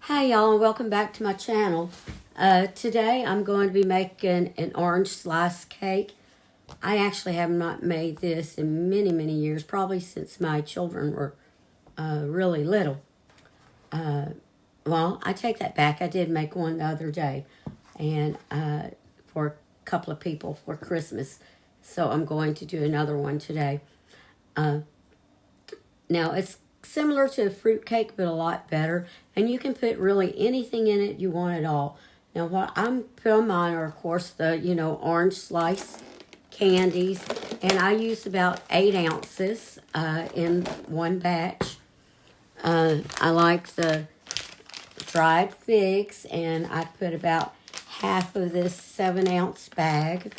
Hi y'all and welcome back to my channel. Today I'm going to be making an orange slice cake. I actually have not made this in many years, probably since my children were really little. Well, I take that back. I did make one the other day and for a couple of people for Christmas. So I'm going to do another one today. Now it's similar to a fruit cake, but a lot better. And you can put really anything in it you want at all. Now what I'm putting on mine are, of course, the, orange slice candies. And I use about 8 ounces in one batch. I like the dried figs, and I put about half of this 7-ounce bag.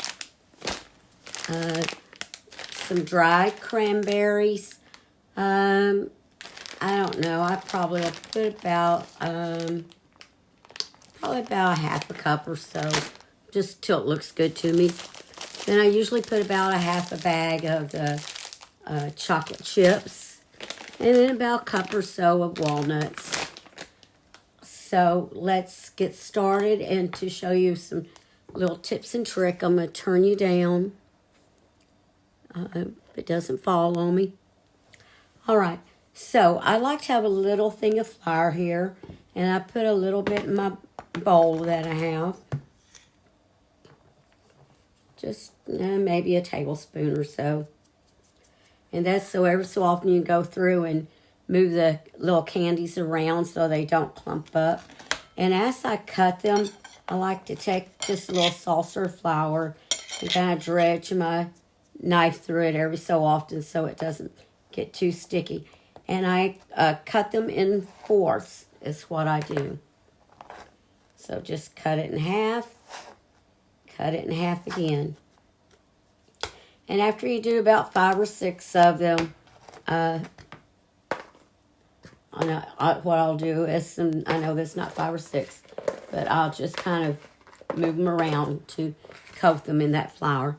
Some dried cranberries. I don't know. I probably have put about a half a cup or so, just till it looks good to me. Then I usually put about a half a bag of the chocolate chips, and then about a cup or so of walnuts. So let's get started, and to show you some little tips and tricks, I'm going to turn you down. If it doesn't fall on me. All right, so I like to have a little thing of flour here, and I put a little bit in my bowl that I have. Just maybe a tablespoon or so. And that's so every so often you go through and move the little candies around so they don't clump up. And as I cut them, I like to take just a little saucer of flour and kind of dredge my knife through it every so often so it doesn't get too sticky. And I cut them in fourths is what I do. So just cut it in half, cut it in half again. And after you do about 5 or 6 of them, what I'll do is, I know there's not 5 or 6, but I'll just kind of move them around to coat them in that flour.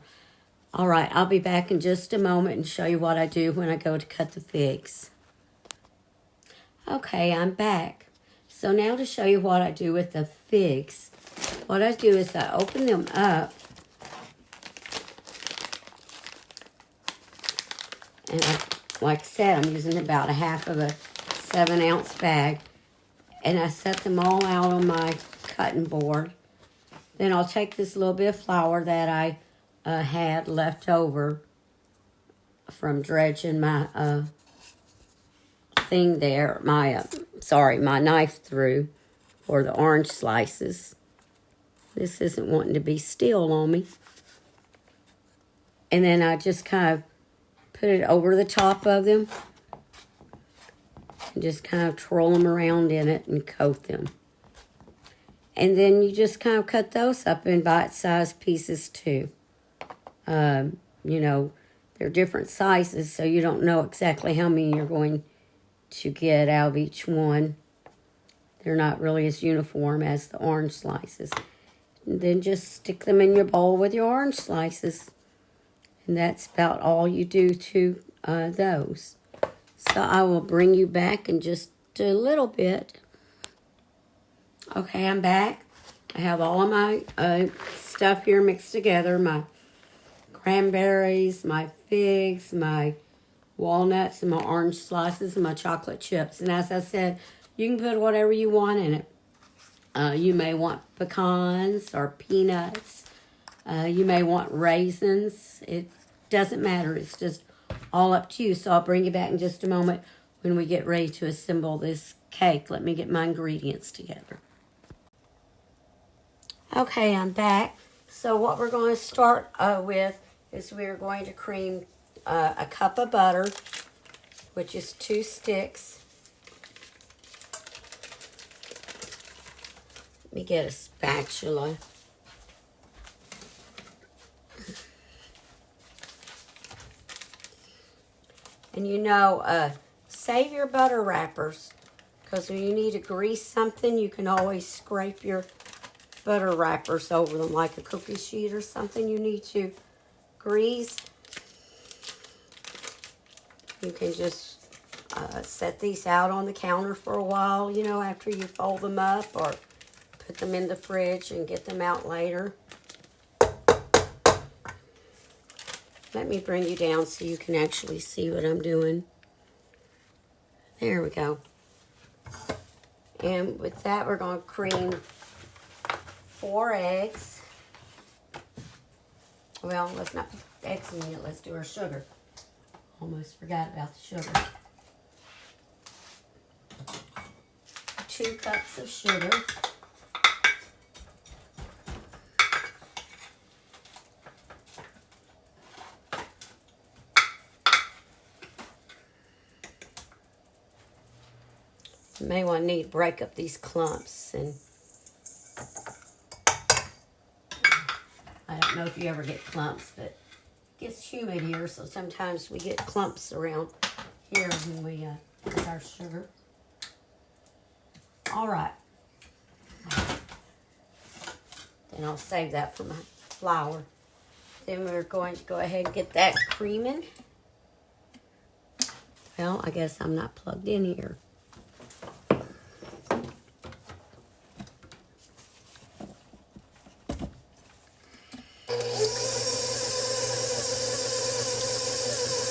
All right, I'll be back in just a moment and show you what I do when I go to cut the figs. Okay, I'm back. So now to show you what I do with the figs. What I do is I open them up. And like I said, I'm using about a half of a 7-ounce bag. And I set them all out on my cutting board. Then I'll take this little bit of flour that I had left over from dredging my thing there, my knife through for the orange slices. This isn't wanting to be still on me. And then I just kind of put it over the top of them and just kind of twirl them around in it and coat them. And then you just kind of cut those up in bite-sized pieces too. They're different sizes, so you don't know exactly how many you're going to get out of each one. They're not really as uniform as the orange slices. And then just stick them in your bowl with your orange slices. And that's about all you do to those. So I will bring you back in just a little bit. Okay, I'm back. I have all of my stuff here mixed together. My cranberries, my figs, my walnuts, and my orange slices, and my chocolate chips. And as I said, you can put whatever you want in it. You may want pecans or peanuts. You may want raisins. It doesn't matter. It's just all up to you. So I'll bring you back in just a moment when we get ready to assemble this cake. Let me get my ingredients together. Okay, I'm back. So what we're going to start with is we're going to cream a cup of butter, which is 2 sticks. Let me get a spatula. And save your butter wrappers, because when you need to grease something, you can always scrape your butter wrappers over them, like a cookie sheet or something you need to grease. You can just set these out on the counter for a while, you know, after you fold them up, or put them in the fridge and get them out later. Let me bring you down so you can actually see what I'm doing. There we go. And with that, we're going to cream 4 eggs. Well, let's not put eggs in it. Let's do our sugar. Almost forgot about the sugar. 2 cups of sugar. You may want to need to break up these clumps, and I don't know if you ever get clumps, but it gets humid here, so sometimes we get clumps around here when we put our sugar. All right. Then I'll save that for my flour. Then we're going to go ahead and get that creaming. Well, I guess I'm not plugged in here.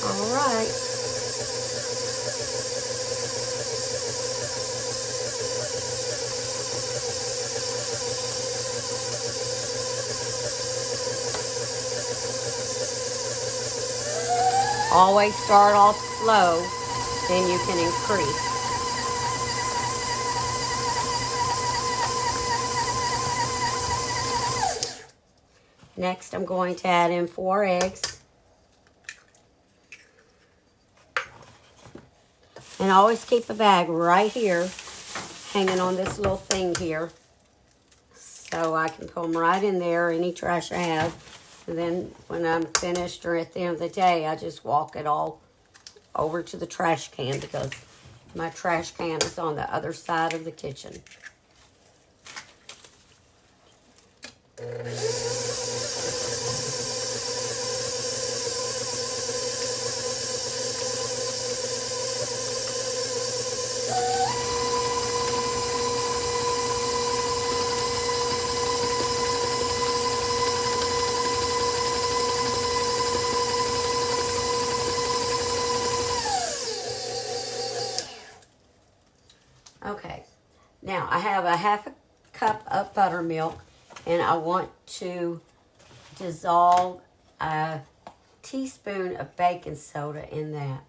All right. Always start off slow, then you can increase. Next, I'm going to add in 4 eggs. And always keep a bag right here, hanging on this little thing here, so I can put them right in there, any trash I have. And then when I'm finished, or at the end of the day, I just walk it all over to the trash can, because my trash can is on the other side of the kitchen. Okay, now I have a half a cup of buttermilk, and I want to dissolve a teaspoon of baking soda in that.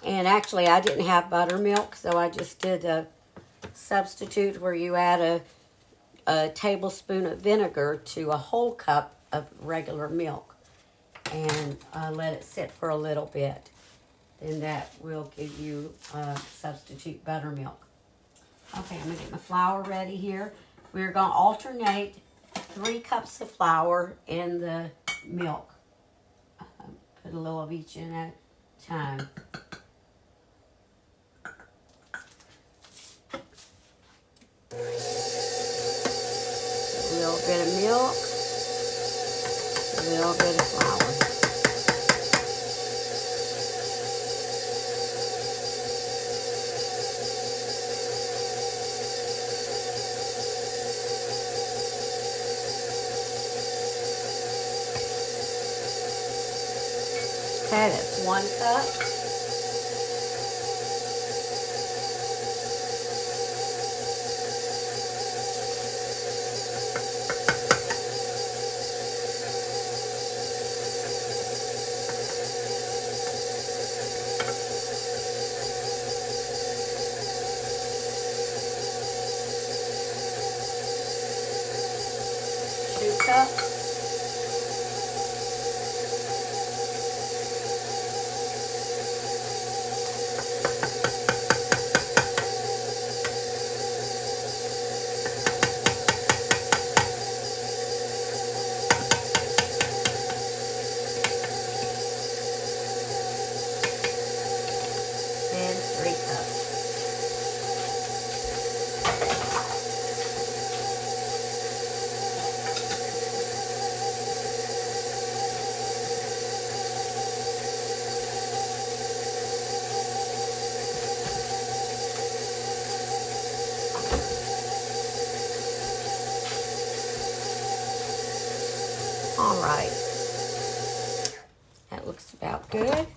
And actually, I didn't have buttermilk, so I just did a substitute where you add a tablespoon of vinegar to a whole cup of regular milk, and let it sit for a little bit. Then that will give you substitute buttermilk. Okay, I'm going to get my flour ready here. We're going to alternate 3 cups of flour in the milk. Put a little of each in at a time. A little bit of milk, a little bit of flour. Okay, that's 1 cup. And 3 cups. All right. That looks about good.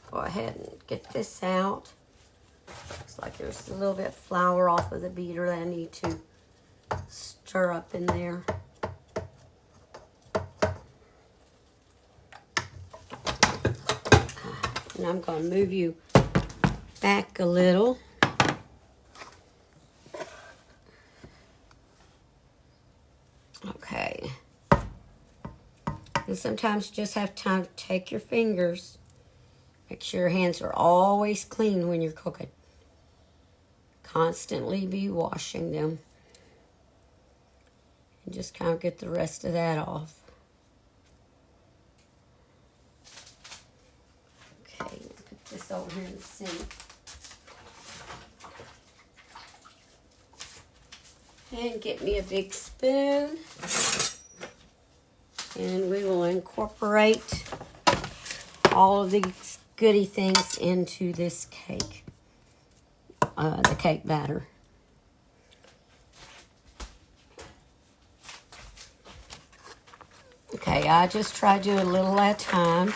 Go ahead and get this out. Looks like there's a little bit of flour off of the beater that I need to stir up in there. And I'm going to move you back a little. Okay. And sometimes you just have time to take your fingers. Make sure your hands are always clean when you're cooking. Constantly be washing them. And just kind of get the rest of that off. Okay, put this over here in the sink. And get me a big spoon. And we will incorporate all of these goody things into this cake. The cake batter. Okay, I just try to do a little at a time.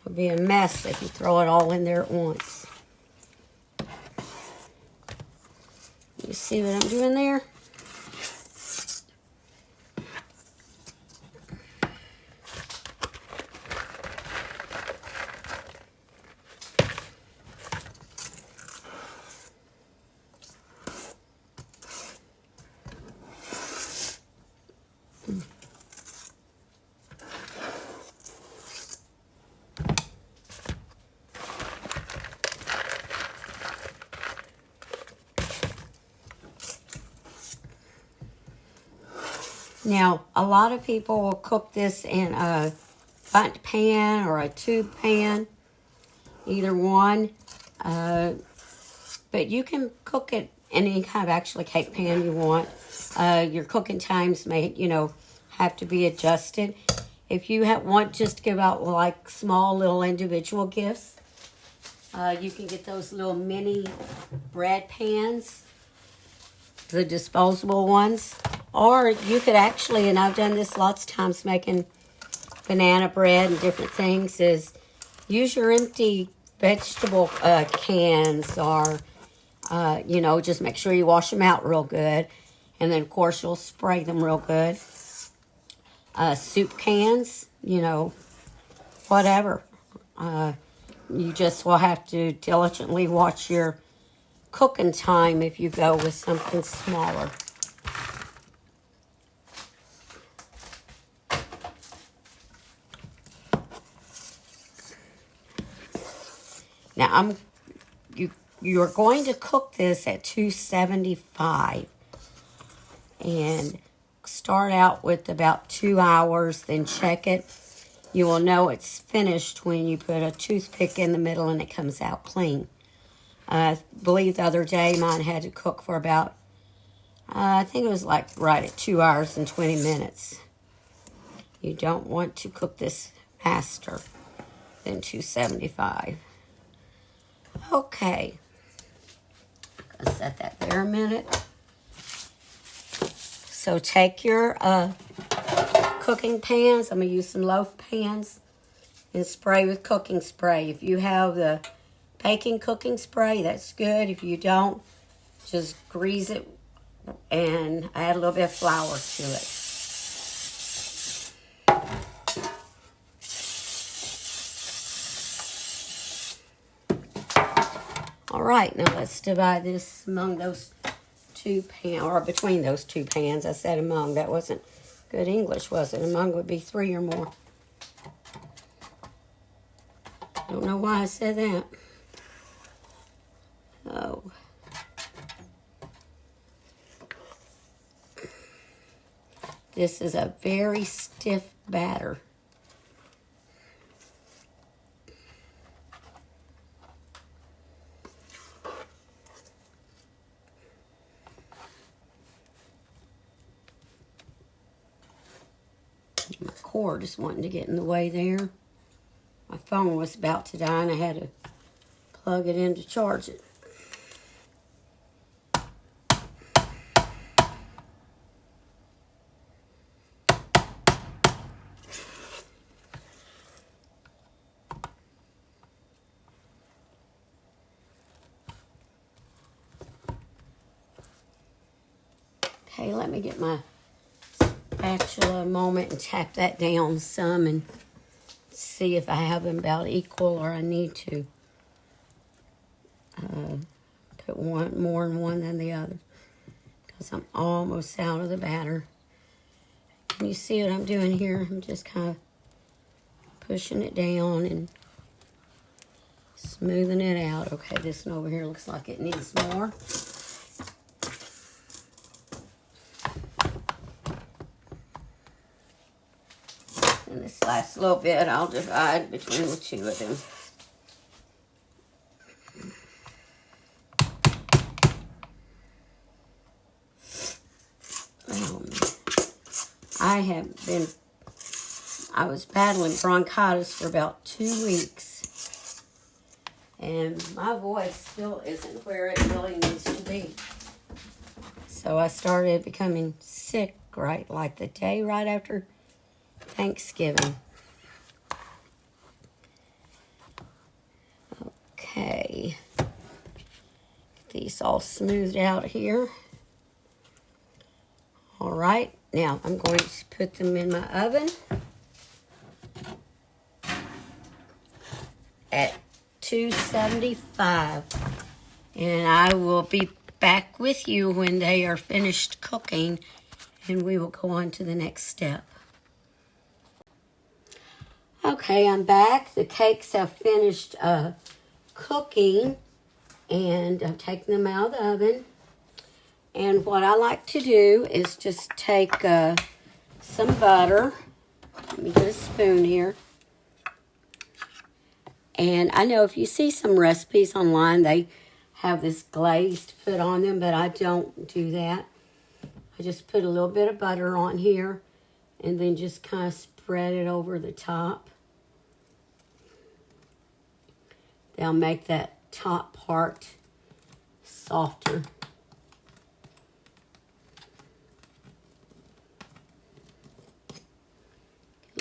It'll be a mess if you throw it all in there at once. You see what I'm doing there? Now, a lot of people will cook this in a bundt pan or a tube pan, either one. But you can cook it in any kind of actually cake pan you want. Your cooking times may, have to be adjusted. If you want just to give out like small little individual gifts, you can get those little mini bread pans, the disposable ones. Or you could actually, and I've done this lots of times making banana bread and different things, is use your empty vegetable cans or, just make sure you wash them out real good. And then, of course, you'll spray them real good. Soup cans, whatever. You just will have to diligently watch your cooking time if you go with something smaller. Now, you're going to cook this at 275 and start out with about 2 hours, then check it. You will know it's finished when you put a toothpick in the middle and it comes out clean. I believe the other day mine had to cook for about, I think it was like right at 2 hours and 20 minutes. You don't want to cook this faster than 275. Okay, I'll set that there a minute. So take your cooking pans. I'm going to use some loaf pans and spray with cooking spray. If you have the baking cooking spray, that's good. If you don't, just grease it and add a little bit of flour to it. All right, now let's divide this among those two pans, or between those two pans. I said among. That wasn't good English, was it? Among would be 3 or more. Don't know why I said that. Oh. This is a very stiff batter. My cord is wanting to get in the way there. My phone was about to die and I had to plug it in to charge it. Okay, let me get my spatula a moment and tap that down some and see if I have them about equal or I need to put one more in one than the other because I'm almost out of the batter. Can you see what I'm doing here? I'm just kind of pushing it down and smoothing it out. Okay, this one over here looks like it needs more. And this last little bit I'll divide between the two of them. I was battling bronchitis for about 2 weeks. And my voice still isn't where it really needs to be. So I started becoming sick like the day right after Thanksgiving. Okay. Get these all smoothed out here. All right. Now I'm going to put them in my oven at 275. And I will be back with you when they are finished cooking and we will go on to the next step. Okay, I'm back. The cakes have finished cooking and I've taken them out of the oven. And what I like to do is just take some butter. Let me get a spoon here. And I know if you see some recipes online, they have this glaze to put on them, but I don't do that. I just put a little bit of butter on here and then just kind of spread it over the top. They'll make that top part softer.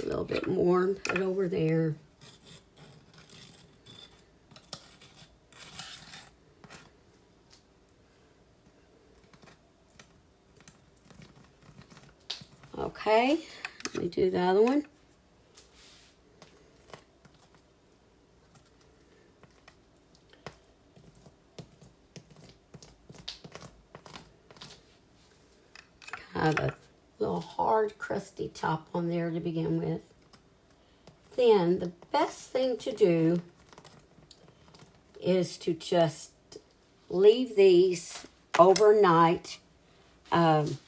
A little bit more and put it over there. Okay, let me do the other one. Kind of a little hard, crusty top on there to begin with. Then the best thing to do is to just leave these overnight and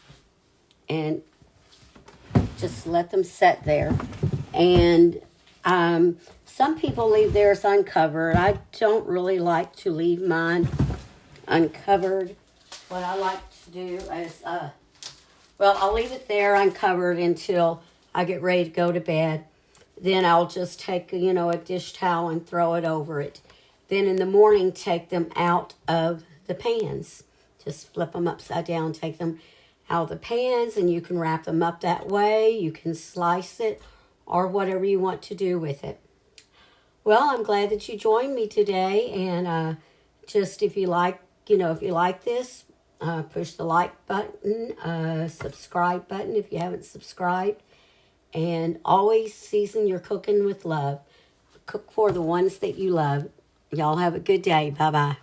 just let them set there. And some people leave theirs uncovered. I don't really like to leave mine uncovered. What I like to do is, I'll leave it there uncovered until I get ready to go to bed. Then I'll just take, a dish towel and throw it over it. Then in the morning, take them out of the pans. Just flip them upside down, take them out of the pans, and you can wrap them up that way. You can slice it or whatever you want to do with it. Well, I'm glad that you joined me today. And just if you like this, push the like button, subscribe button if you haven't subscribed. And always season your cooking with love. Cook for the ones that you love. Y'all have a good day. Bye-bye.